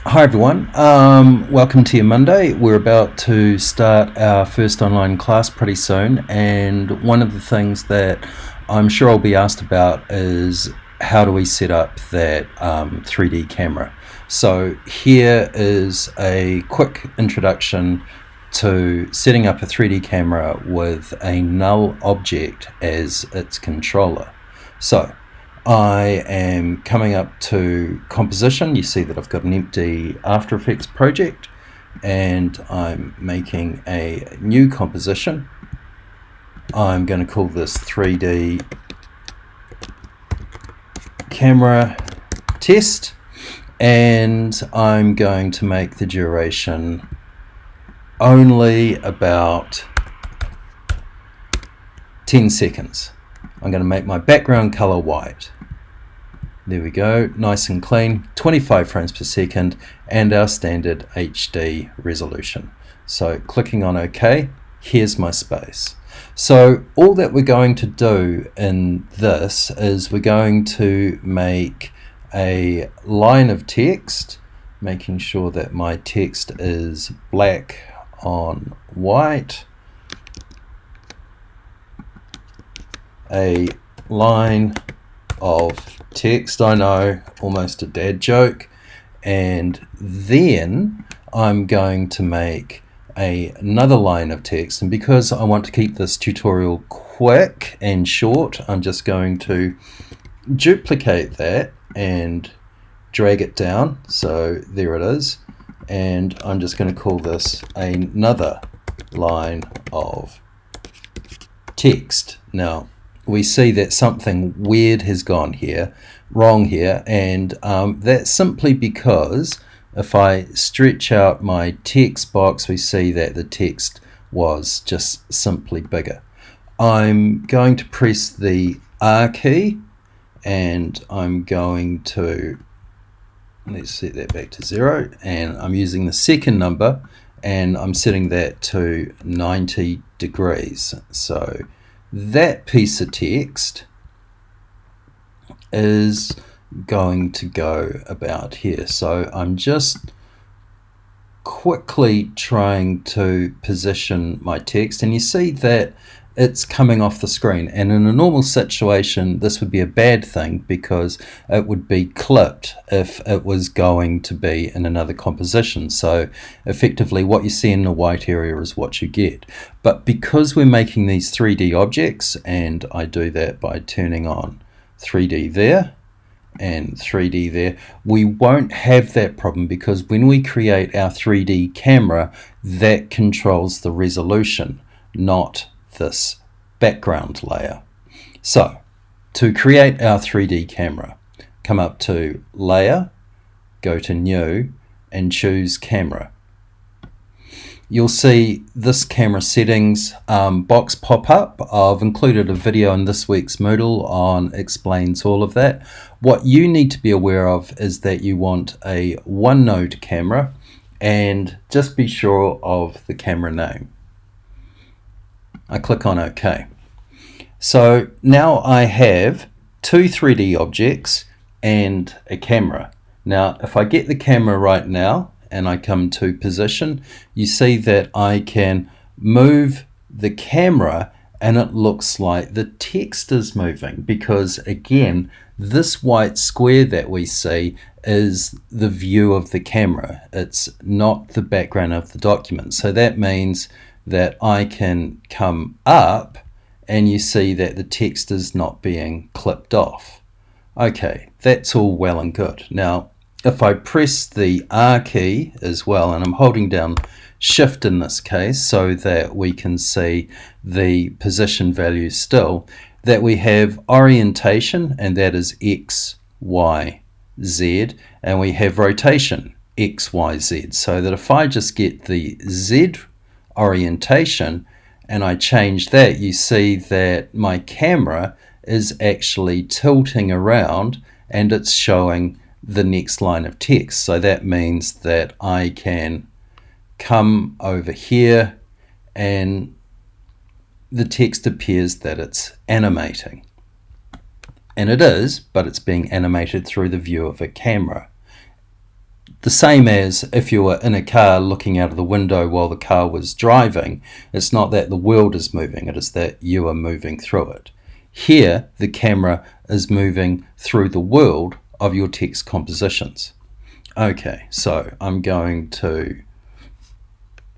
Hi everyone, welcome to your Monday. We're about to start our first online class pretty soon, and one of the things that I'm sure I'll be asked about is how do we set up that 3D camera. So here is a quick introduction to setting up a 3D camera with a null object as its controller. So I am coming up to composition. You see that I've got an empty After Effects project, and I'm making a new composition. I'm going to call this 3D camera test, and I'm going to make the duration only about 10 seconds. I'm going to make my background color white. There we go, nice and clean, 25 frames per second, and our standard HD resolution. So clicking on OK, here's my space. So all that we're going to do in this is we're going to make a line of text, making sure that my text is black on white, a line of text, I know, almost a dad joke, and then I'm going to make another line of text, and because I want to keep this tutorial quick and short, I'm just going to duplicate that and drag it down, so there it is, and I'm just going to call this another line of text. Now we see that something weird has gone wrong here, and that's simply because if I stretch out my text box, we see that the text was just simply bigger. I'm going to press the R key, and I'm going to, let's set that back to 0, and I'm using the second number, and I'm setting that to 90 degrees. So that piece of text is going to go about here. So I'm just quickly trying to position my text, and you see that it's coming off the screen, and in a normal situation this would be a bad thing because it would be clipped if it was going to be in another composition. So effectively what you see in the white area is what you get. But because we're making these 3D objects, and I do that by turning on 3D there and 3D there, we won't have that problem, because when we create our 3D camera, that controls the resolution, not this background layer. So to create our 3D camera, come up to Layer, go to New, and choose Camera. You'll see this camera settings box pop up. I've included a video in this week's Moodle on explains all of that. What you need to be aware of is that you want a one node camera, and just be sure of the camera name. I click on OK. So now I have two 3D objects and a camera. Now if I get the camera right now and I come to position, you see that I can move the camera and it looks like the text is moving, because again this white square that we see is the view of the camera. It's not the background of the document. So that means that I can come up and you see that the text is not being clipped off. Okay, that's all well and good. Now if I press the R key as well, and I'm holding down Shift in this case so that we can see the position values still, that we have orientation, and that is X, Y, Z, and we have rotation X, Y, Z. So that if I just get the Z orientation and I change that, you see that my camera is actually tilting around and it's showing the next line of text. So that means that I can come over here and the text appears that it's animating. And it is, but it's being animated through the view of a camera. The same as if you were in a car looking out of the window while the car was driving. It's not that the world is moving, it is that you are moving through it. Here, the camera is moving through the world of your text compositions. Okay, so I'm going to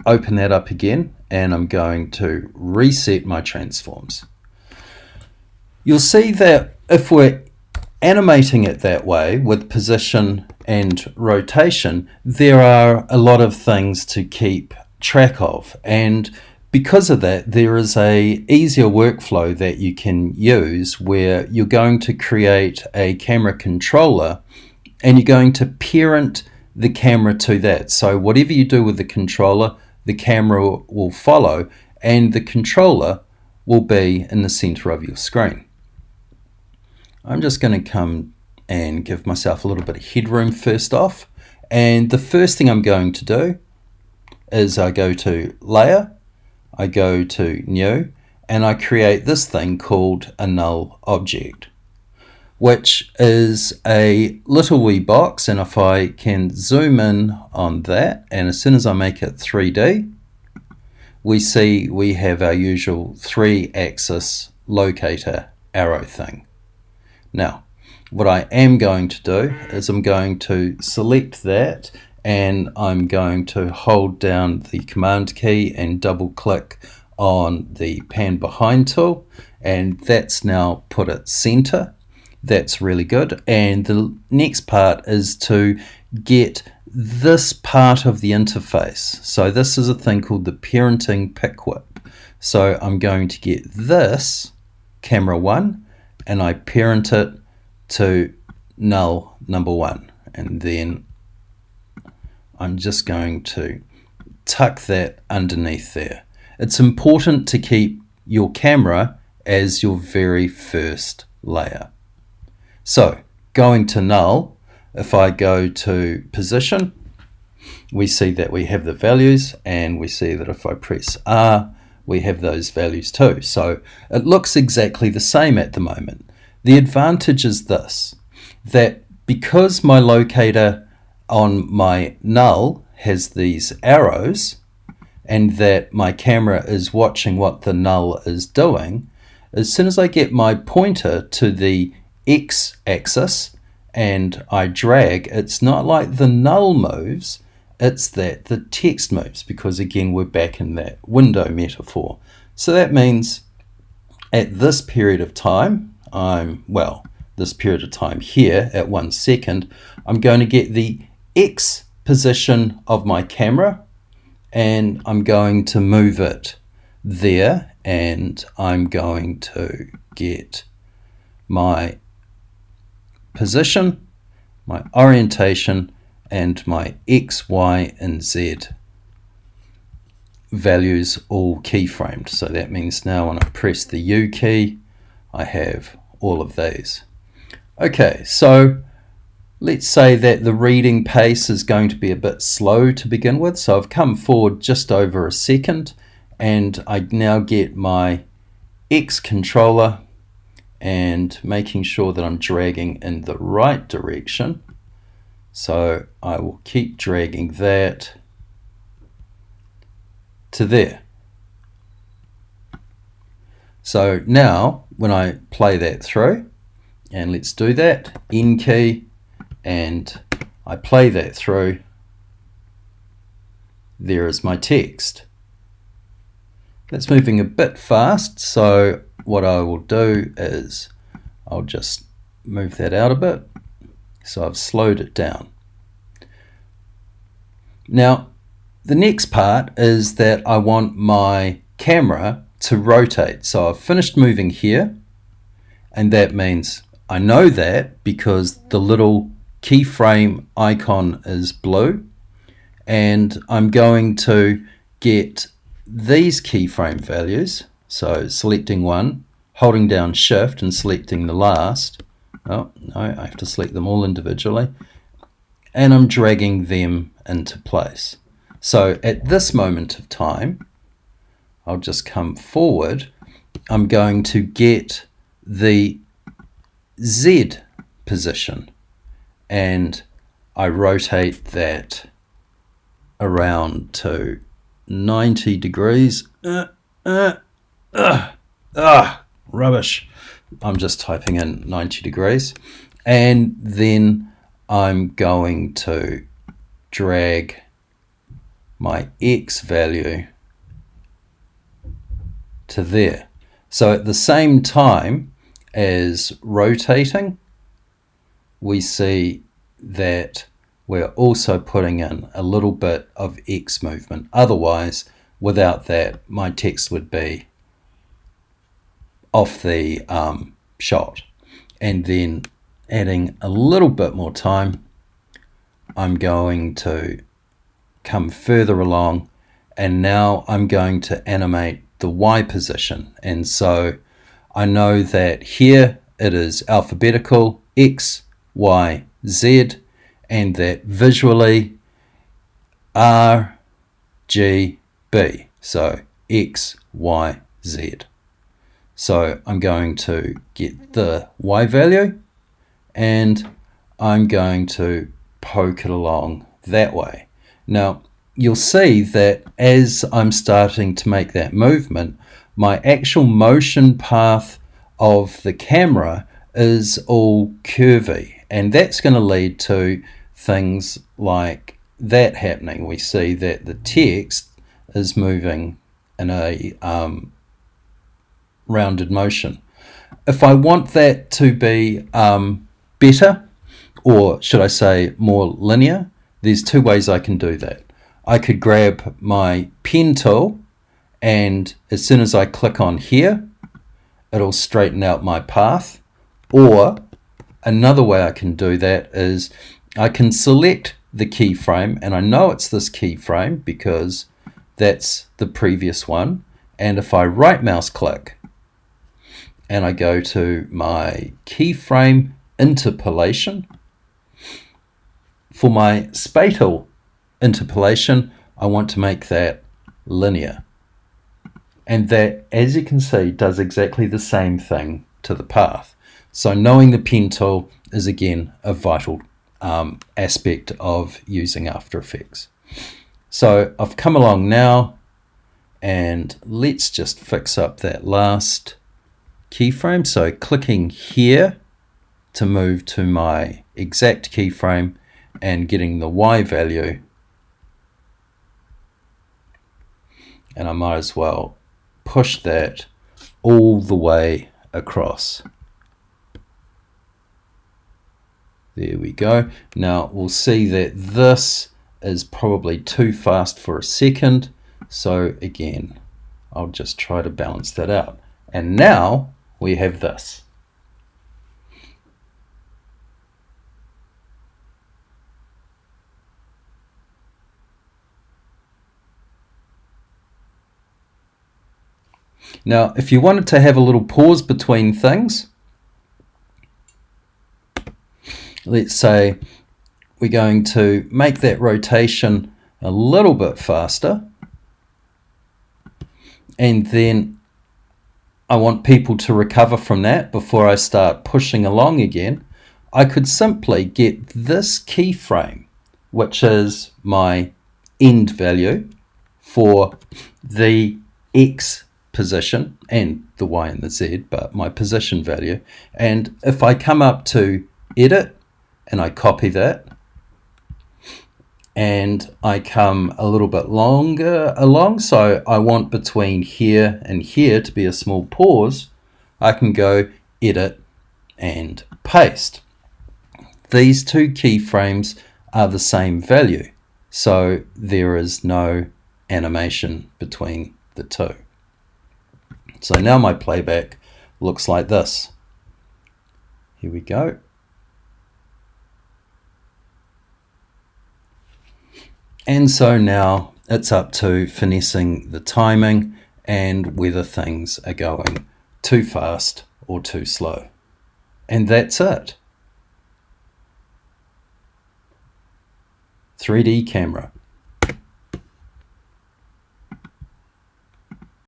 open that up again, and I'm going to reset my transforms. You'll see that if we're animating it that way with position and rotation, there are a lot of things to keep track of, and because of that there is a easier workflow that you can use where you're going to create a camera controller and you're going to parent the camera to that. So whatever you do with the controller, the camera will follow, and the controller will be in the center of your screen. I'm just going to come and give myself a little bit of headroom first off, and the first thing I'm going to do is I go to Layer, I go to New, and I create this thing called a null object, which is a little wee box, and if I can zoom in on that, and as soon as I make it 3D, we see we have our usual 3-axis locator arrow thing. Now, what I am going to do is I'm going to select that, and I'm going to hold down the command key and double click on the pan behind tool, and that's now put it center. That's really good. And the next part is to get this part of the interface. So this is a thing called the parenting pick whip. So I'm going to get this camera 1 and I parent it to null number 1, and then I'm just going to tuck that underneath there. It's important to keep your camera as your very first layer. So going to null, if I go to position, we see that we have the values, and we see that if I press R, we have those values too. So it looks exactly the same at the moment. The advantage is this, that because my locator on my null has these arrows, and that my camera is watching what the null is doing, as soon as I get my pointer to the x-axis and I drag, it's not like the null moves, it's that the text moves, because again we're back in that window metaphor. So that means at this period of time, this period of time here at 1 second, I'm going to get the X position of my camera, and I'm going to move it there, and I'm going to get my position, my orientation, and my X, Y, and Z values all keyframed. So that means now when I press the U key, I have all of these. Okay, so let's say that the reading pace is going to be a bit slow to begin with. So I've come forward just over a second, and I now get my X controller and making sure that I'm dragging in the right direction. So I will keep dragging that to there. So now when I play that through, and let's do that, N key, and I play that through, there is my text. That's moving a bit fast, so what I will do is I'll just move that out a bit. So I've slowed it down. Now the next part is that I want my camera to rotate. So I've finished moving here, and that means I know that because the little keyframe icon is blue, and I'm going to get these keyframe values. So selecting one, holding down shift and selecting the last. Oh no, I have to select them all individually, and I'm dragging them into place. So at this moment of time, I'll just come forward. I'm going to get the Z position, and I rotate that around to 90 degrees. Rubbish. I'm just typing in 90 degrees. And then I'm going to drag my X value to there. So at the same time as rotating, we see that we're also putting in a little bit of X movement. Otherwise, without that, my text would be off the shot. And then adding a little bit more time, I'm going to come further along, and now I'm going to animate the Y position. And so I know that here it is alphabetical, X, Y, Z, and that visually R, G, B. So X, Y, Z. So I'm going to get the Y value and I'm going to poke it along that way. Now you'll see that as I'm starting to make that movement, my actual motion path of the camera is all curvy, and that's going to lead to things like that happening. We see that the text is moving in a rounded motion. If I want that to be better, or should I say more linear, there's two ways I can do that. I could grab my pen tool, and as soon as I click on here, it'll straighten out my path. Or another way I can do that is I can select the keyframe, and I know it's this keyframe because that's the previous one. And if I right mouse click and I go to my keyframe interpolation, for my spatial interpolation, I want to make that linear. And that, as you can see, does exactly the same thing to the path. So knowing the pen tool is again a vital aspect of using After Effects. So I've come along now, and let's just fix up that last keyframe. So clicking here to move to my exact keyframe and getting the Y value, and I might as well push that all the way across. There we go. Now we'll see that this is probably too fast for a second, so again I'll just try to balance that out, and now we have this. Now if you wanted to have a little pause between things, let's say we're going to make that rotation a little bit faster, and then I want people to recover from that before I start pushing along again. I could simply get this keyframe, which is my end value for the X position and the Y and the Z, but my position value, and if I come up to edit and I copy that, and I come a little bit longer along, so I want between here and here to be a small pause, I can go edit and paste. These two keyframes are the same value, so there is no animation between the two. So now my playback looks like this. Here we go. And so now it's up to finessing the timing and whether things are going too fast or too slow. And that's it. 3D camera.